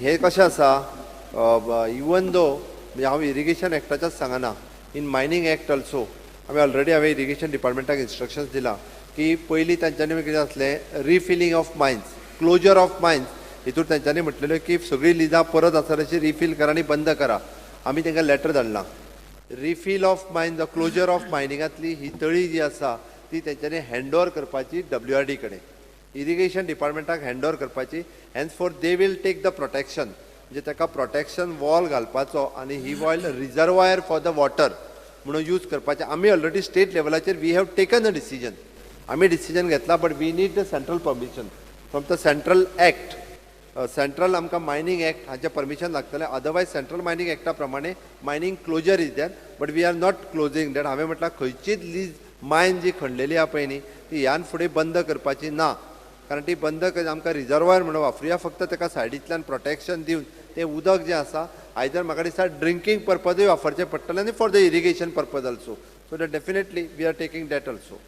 हे कशें आसा इवन दो म्हणजे हांव इरिगेशन एक्टाच्याच सांगना in mining act also already हांवें इरिगेशन डिपार्टमेंटाक इन्स्ट्रक्शन्स दिला की पयलीं तांच्यांनी कितें आसलें refilling of mines closure of mines हितूर तांच्यांनी म्हटलेलें की सगळीं लिजां परत आसा तशी रिफील करा आनी बंद करा. आमी तांकां लेटर धाडलां. Refill of mines the closure of मायनिंगांतली ही तळी जी आसा ती तांच्यांनी हँड ओवर करपाची WRD कडेन इरिगेशन डिपार्टमेंटाक हँड ओवर करपाची. Hence for they will take the protection म्हणजे ताका प्रोटेक्शन वॉल घालपाचो आनी ही wall reservoir for the water म्हणून यूज करपाचें. आमी ऑलरेडी स्टेट लेवलाचेर we have taken a decision. आमी डिसिजन घेतला but we need the central permission from the central act. Central आमकां मायनिंग एक्ट हाचें परमिशन लागतलें. अदरवायज सेंट्रल मायनिंग एक्टा प्रमाणे mining closure is there but we are not closing that. हांवें म्हटलां खंयचीच लीज मायन जी खणलेली आहा पळय न्ही ती ह्यान फुडें बंद करपाची ना. कारण ती बंद आमकां रिजर्वायर म्हणून वापरुया. फक्त ताका सायडींतल्यान प्रोटेक्शन दिवन तें उदक जें आसा आयदर म्हाका दिसता ड्रिंकींग पर्पजूय वापरचें पडटलें आनी for the irrigation purpose also. So that definitely we are taking that also.